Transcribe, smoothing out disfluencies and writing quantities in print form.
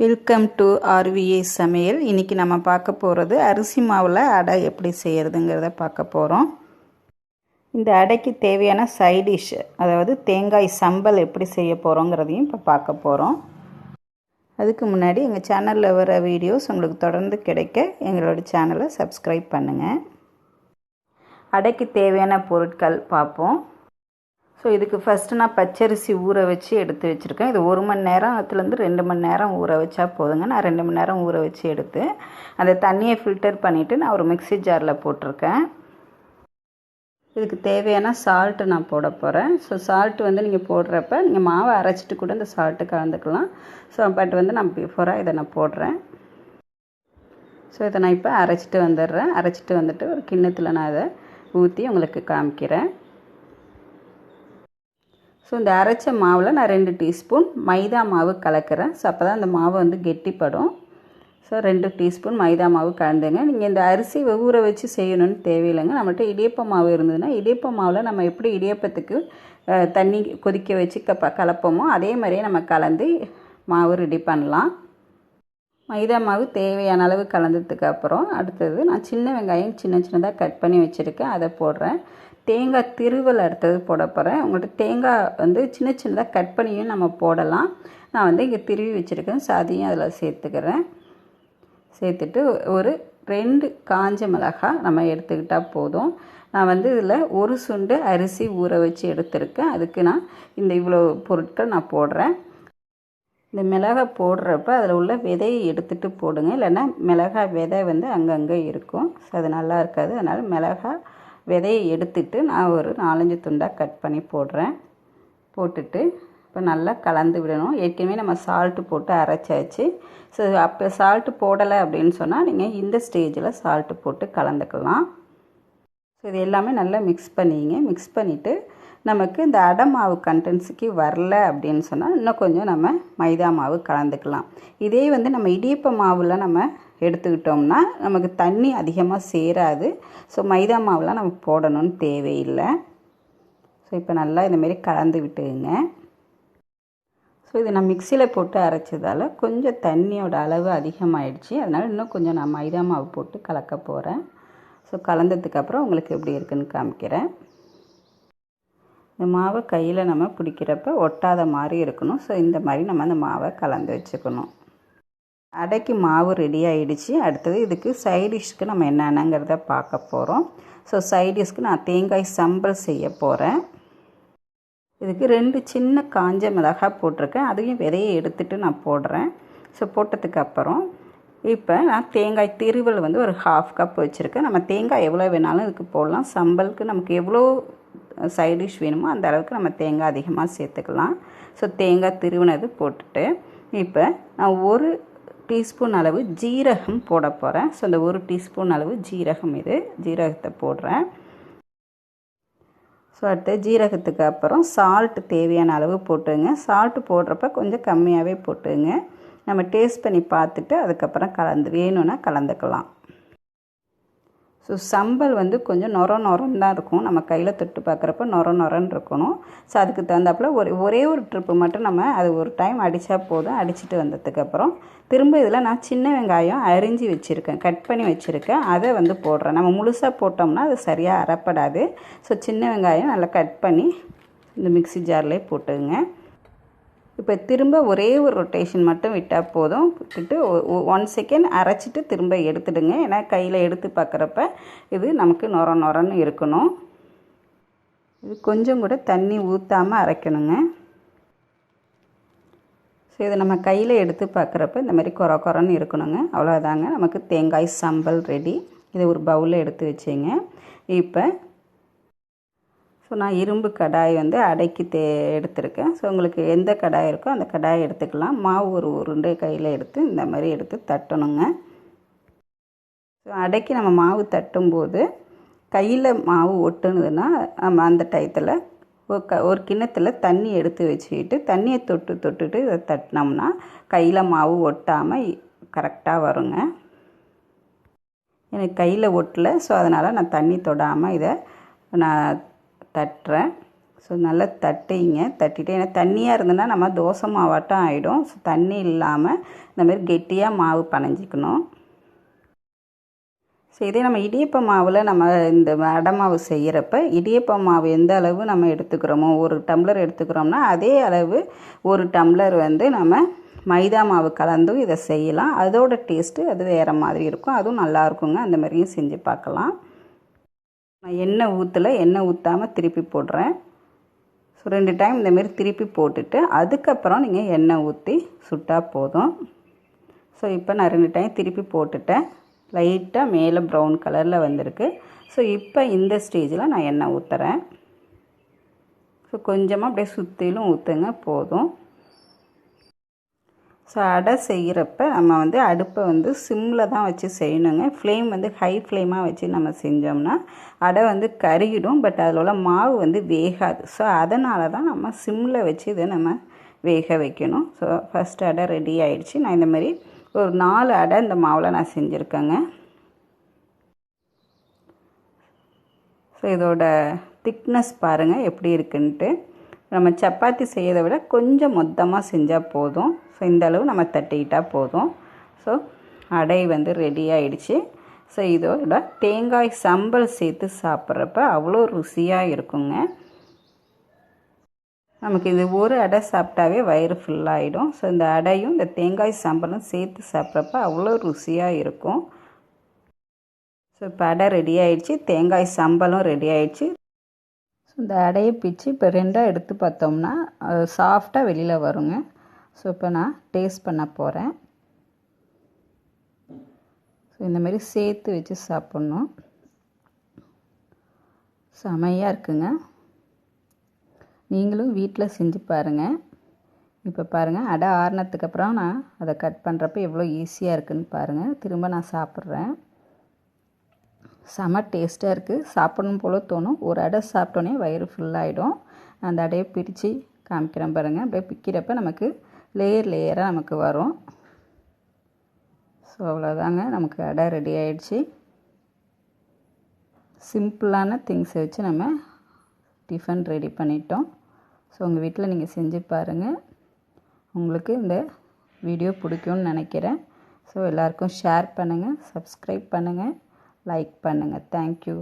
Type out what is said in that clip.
Welcome to ஆர்விஏ சமையல். இன்றைக்கி நம்ம பார்க்க போகிறது அரிசி மாவில் அடை எப்படி செய்கிறதுங்கிறத பார்க்க போகிறோம். இந்த அடைக்கு தேவையான சைட் டிஷ், அதாவது தேங்காய் சம்பல் எப்படி செய்ய போகிறோங்கிறதையும் இப்போ பார்க்க போகிறோம். அதுக்கு முன்னாடி எங்கள் சேனலில் வர வீடியோஸ் உங்களுக்கு தொடர்ந்து கிடைக்க எங்களோட சேனலை சப்ஸ்கிரைப் பண்ணுங்கள். அடைக்கு தேவையான பொருட்கள் பார்ப்போம். ஸோ இதுக்கு ஃபஸ்ட்டு நான் பச்சரிசி ஊற வச்சு எடுத்து வச்சுருக்கேன். இது 1 மணி நேரத்துலேருந்து 2 மணி நேரம் ஊற வச்சா போதுங்க. நான் 2 மணி நேரம் ஊற வச்சு எடுத்து அந்த தண்ணியை ஃபில்டர் பண்ணிவிட்டு நான் ஒரு மிக்ஸி ஜாரில் போட்டிருக்கேன். இதுக்கு தேவையான சால்ட்டு நான் போட போகிறேன். ஸோ சால்ட்டு நீங்கள் போடுறப்ப நீங்கள் மாவை அரைச்சிட்டு கூட இந்த சால்ட்டு கலந்துக்கலாம். ஸோ பட் நான் பிஃபோராக இதை நான் போடுறேன். ஸோ இதை நான் இப்போ அரைச்சிட்டு வந்துடுறேன். அரைச்சிட்டு வந்துட்டு ஒரு கிண்ணத்தில் நான் இதை ஊற்றி உங்களுக்கு காமிக்கிறேன். ஸோ இந்த அரைச்ச மாவில் நான் 2 டீஸ்பூன் மைதா மாவு கலக்கிறேன். ஸோ அப்போ தான் அந்த மாவு கெட்டிப்படும். ஸோ 2 டீஸ்பூன் மைதா மாவு கலந்துங்க. நீங்கள் இந்த அரிசி ஊற வச்சு செய்யணும்னு தேவையில்லைங்க. நம்மள்கிட்ட இடியப்ப மாவு இருந்ததுன்னா இடியப்ப மாவில் நம்ம எப்படி இடியப்பத்துக்கு தண்ணி கொதிக்க வச்சு கலப்போமோ அதே மாதிரியே நம்ம கலந்து மாவு ரெடி பண்ணலாம். மைதா மாவு தேவையான அளவு கலந்ததுக்கப்புறம் அடுத்தது நான் சின்ன வெங்காயம் சின்ன சின்னதாக கட் பண்ணி வச்சுருக்கேன், அதை போடுறேன். தேங்காய் திருவல் அடுத்தது போட போகிறேன். உங்கள்கிட்ட தேங்காய் சின்ன சின்னதாக கட் பண்ணியும் நம்ம போடலாம். நான் இங்கே திருவி வச்சுருக்கேன். ஸோ அதையும் அதில் சேர்த்துக்கிறேன். சேர்த்துட்டு ஒரு 2 காஞ்ச மிளகாய் நம்ம எடுத்துக்கிட்டால் போதும். நான் இதில் ஒரு சுண்டு அரிசி ஊற வச்சு எடுத்துருக்கேன். அதுக்கு நான் இவ்வளோ பொருட்கள் நான் போடுறேன். இந்த மிளகாய் போடுறப்ப அதில் உள்ள விதையை எடுத்துகிட்டு போடுங்க, இல்லைன்னா மிளகாய் விதை அங்கங்கே இருக்கும். ஸோ அது நல்லா இருக்காது. அதனால் மிளகாய் விதையை எடுத்துட்டு நான் ஒரு 4-5 துண்டாக கட் பண்ணி போடுறேன். போட்டுட்டு இப்போ நல்லா கலந்து விடணும். ஏற்கனவே நம்ம சால்ட்டு போட்டு அரைச்சாச்சு. ஸோ அப்போ சால்ட்டு போடலை அப்படின்னு சொன்னால் நீங்கள் இந்த ஸ்டேஜில் சால்ட்டு போட்டு கலந்துக்கலாம். ஸோ இது எல்லாமே நல்லா மிக்ஸ் பண்ணிங்க. மிக்ஸ் பண்ணிவிட்டு நமக்கு இந்த அடை மாவு கண்டென்ஸுக்கு வரல அப்படின்னு சொன்னால் இன்னும் கொஞ்சம் நம்ம மைதா மாவு கலந்துக்கலாம். இதே நம்ம இடியப்ப மாவில் நம்ம எடுத்துக்கிட்டோம்னா நமக்கு தண்ணி அதிகமாக சேராது. ஸோ மைதா மாவுலாம் நம்ம போடணும்னு தேவையில்லை. ஸோ இப்போ நல்லா இந்தமாரி கலந்து விட்டுங்க. ஸோ இது நான் மிக்சியில் போட்டு அரைச்சதால் கொஞ்சம் தண்ணியோட அளவு அதிகமாகிடுச்சு. அதனால் இன்னும் கொஞ்சம் நான் மைதா மாவு போட்டு கலக்க போகிறேன். ஸோ கலந்ததுக்கப்புறம் உங்களுக்கு எப்படி இருக்குதுன்னு காமிக்கிறேன். இந்த மாவை கையில் நம்ம பிடிக்கிறப்ப ஒட்டாத மாதிரி இருக்கணும். ஸோ இந்த மாதிரி நம்ம அந்த மாவை கலந்து வச்சுக்கணும். அடைக்கு மாவு ரெடி ஆகிடுச்சு. அடுத்தது இதுக்கு சைடிஷ்க்கு நம்ம என்னென்னங்கிறத பார்க்க போகிறோம். ஸோ சைடிஷ்க்கு நான் தேங்காய் சம்பல் செய்ய போகிறேன். இதுக்கு 2 சின்ன காஞ்ச மிளகாய் போட்டிருக்கேன். அதையும் விதையை எடுத்துகிட்டு நான் போடுறேன். ஸோ போட்டதுக்கப்புறம் இப்போ நான் தேங்காய் திருவல் ஒரு 1/2 கப் வச்சுருக்கேன். நம்ம தேங்காய் எவ்வளோ வேணாலும் இதுக்கு போடலாம். சம்பலுக்கு நமக்கு எவ்வளோ சைட் டிஷ் வேணுமோ அந்த அளவுக்கு நம்ம தேங்காய் அதிகமாக சேர்த்துக்கலாம். ஸோ தேங்காய் திருவினது போட்டுட்டு இப்போ நான் 1 டீஸ்பூன் அளவு ஜீரகம் போட போகிறேன். ஸோ அந்த 1 டீஸ்பூன் அளவு ஜீரகம், ஜீரகத்தை போடுறேன். ஸோ அடுத்து ஜீரகத்துக்கு அப்புறம் சால்ட்டு தேவையான அளவு போட்டுங்க. சால்ட்டு போடுறப்ப கொஞ்சம் கம்மியாகவே போட்டுங்க. நம்ம டேஸ்ட் பண்ணி பார்த்துட்டு அதுக்கப்புறம் வேணும்னா கலந்துக்கலாம். ஸோ சம்பல் கொஞ்சம் நொரன்னு தான் இருக்கும். நம்ம கையில் தொட்டு பார்க்குறப்ப நொரன்னு இருக்கணும். ஸோ அதுக்கு தகுந்தாப்பில் ஒரே ஒரு ட்ரிப்பு மட்டும் நம்ம அது ஒரு டைம் அடித்தா போதும். அடிச்சுட்டு வந்ததுக்கப்புறம் திரும்ப இதில் நான் சின்ன வெங்காயம் அரிஞ்சு வச்சுருக்கேன், கட் பண்ணி வச்சுருக்கேன், அதை போடுறேன். நம்ம முழுசாக போட்டோம்னா அது சரியாக அரைப்படாது. ஸோ சின்ன வெங்காயம் நல்லா கட் பண்ணி இந்த மிக்ஸி ஜார்லேயே போட்டுங்க. இப்போ திரும்ப ஒரே ஒரு ரொட்டேஷன் மட்டும் விட்டால் போதும். விட்டுட்டு 1 செகண்ட் அரைச்சிட்டு திரும்ப எடுத்துடுங்க. ஏன்னா கையில் எடுத்து பார்க்குறப்ப இது நமக்கு நொரன்னு இருக்கணும். இது கொஞ்சம் கூட தண்ணி ஊற்றாமல் அரைக்கணுங்க. ஸோ இதை நம்ம கையில் எடுத்து பார்க்குறப்ப இந்த மாதிரி கொரன்னு இருக்கணுங்க. அவ்வளோதாங்க, நமக்கு தேங்காய் சம்பல் ரெடி. இதை ஒரு பவுலில் எடுத்து வச்சுங்க. இப்போ ஸோ நான் இரும்பு கடாய் அடைக்கு எடுத்துருக்கேன். ஸோ உங்களுக்கு எந்த கடாய் இருக்கோ அந்த கடாயை எடுத்துக்கலாம். மாவு ஒரு உருண்டை கையில் எடுத்து இந்த மாதிரி எடுத்து தட்டணுங்க. ஸோ அடைக்கு நம்ம மாவு தட்டும்போது கையில் மாவு ஒட்டுனதுன்னா நம்ம அந்த டயத்தில் ஒரு கிண்ணத்தில் தண்ணி எடுத்து வச்சுக்கிட்டு தண்ணியை தொட்டுட்டு இதை தட்டினோம்னா கையில் மாவு ஒட்டாமல் கரெக்டாக வருங்க. எனக்கு கையில் ஒட்டலை. ஸோ அதனால் நான் தண்ணி தொடாமல் இதை நான் தட்டுறேன். ஸோ நல்லா தட்டிங்க. தட்டிட்டு ஏன்னா தண்ணியாக இருந்ததுன்னா நம்ம தோசை மாவாட்டம் ஆகிடும். ஸோ தண்ணி இல்லாமல் இந்தமாரி கெட்டியாக மாவு பனைஞ்சிக்கணும். ஸோ இதே நம்ம இடியப்ப மாவில் நம்ம இந்த அடை மாவு செய்கிறப்ப இடியப்ப மாவு எந்த அளவு நம்ம எடுத்துக்கிறோமோ, 1 டம்ளர் எடுத்துக்கிறோம்னா அதே அளவு 1 டம்ளர் வந்து நம்ம மைதா மாவு கலந்தும் இதை செய்யலாம். அதோட டேஸ்ட்டு அது வேறு மாதிரி இருக்கும். அதுவும் நல்லாயிருக்குங்க. அந்த மாதிரியும் செஞ்சு பார்க்கலாம். நான் எண்ணெய் ஊற்றலை, எண்ணெய் ஊற்றாமல் திருப்பி போடுறேன். ஸோ 2 டைம் இந்தமாரி திருப்பி போட்டுட்டு அதுக்கப்புறம் நீங்கள் எண்ணெய் ஊற்றி சுட்டால் போதும். ஸோ இப்போ நான் 2 டைம் திருப்பி போட்டுட்டேன். லைட்டாக மேலே ப்ரௌன் கலரில் வந்திருக்கு. ஸோ இப்போ இந்த ஸ்டேஜில் நான் எண்ணெய் ஊற்றுறேன். ஸோ கொஞ்சமாக அப்படியே சுற்றிலும் ஊற்றுங்க போதும். ஸோ அடை செய்கிறப்ப நம்ம வந்து அடுப்பை வந்து சிம்மில் தான் வச்சு செய்யணுங்க. ஃப்ளேம் வந்து ஹை ஃப்ளேமாக வச்சு நம்ம செஞ்சோம்னா அடை வந்து கருகிடும். பட் அதில் உள்ள மாவு வந்து வேகாது. ஸோ அதனால தான் நம்ம சிம்மில் வச்சு இதை நம்ம வேக வைக்கணும். ஸோ ஃபஸ்ட் அடை ரெடி ஆகிடுச்சு. நான் இந்த மாதிரி ஒரு 4 அடை இந்த மாவில் நான் செஞ்சுருக்கேங்க. ஸோ இதோட திக்னஸ் பாருங்கள் எப்படி இருக்குன்ட்டு. நம்ம சப்பாத்தி செய்யறதை விட கொஞ்சம் மொத்தமாக செஞ்சால் போதும். ஸோ இந்தளவு நம்ம தட்டிக்கிட்டால் போதும். ஸோ அடை வந்து ரெடி ஆகிடுச்சு. ஸோ இதோட தேங்காய் சம்பல் சேர்த்து சாப்பிட்றப்ப அவ்வளோ ருசியாக இருக்குங்க. நமக்கு இது ஒரு அடை சாப்பிட்டாவே வயிறு ஃபுல்லாகிடும். ஸோ இந்த அடையும் இந்த தேங்காய் சம்பலும் சேர்த்து சாப்பிட்றப்ப அவ்வளோ ருசியாக இருக்கும். ஸோ இப்போ அடை ரெடி ஆகிடுச்சு, தேங்காய் சம்பலும் ரெடி ஆகிடுச்சு. ஸோ இந்த அடையை பிச்சு இப்போ 2ஆக எடுத்து பார்த்தோம்னா சாஃப்டாக வெளியில் வருங்க. ஸோ இப்போ நான் டேஸ்ட் பண்ண போகிறேன். ஸோ இந்தமாரி சேர்த்து வச்சு சாப்பிட்ணும். செமையாக இருக்குங்க. நீங்களும் வீட்டில் செஞ்சு பாருங்கள். இப்போ பாருங்கள் அடை ஆறுனதுக்கப்புறம் நான் அதை கட் பண்ணுறப்ப எவ்வளோ ஈஸியாக இருக்குதுன்னு பாருங்கள். திரும்ப நான் சாப்பிட்றேன். செம டேஸ்ட்டாக இருக்குது. சாப்பிடணும் போல் தோணும். ஒரு அடை சாப்பிட்டோன்னே வயிறு ஃபுல்லாகிடும். நான் அந்த அடையை பிரித்து காமிக்கிறேன் பாருங்கள். அப்படியே பிக்கிறப்ப நமக்கு லேயர் லேயராக நமக்கு வரும். ஸோ அவ்வளோதாங்க, நமக்கு அடை ரெடி ஆகிடுச்சு. சிம்பிளான திங்ஸை வச்சு நம்ம டிஃபன் ரெடி பண்ணிட்டோம். ஸோ உங்கள் வீட்டில் நீங்கள் செஞ்சு பாருங்கள். உங்களுக்கு இந்த வீடியோ பிடிக்கும்னு நினைக்கிறேன். ஸோ எல்லாருக்கும் ஷேர் பண்ணுங்கள், சப்ஸ்கிரைப் பண்ணுங்கள், லைக் பண்ணுங்கள். தேங்க்யூ.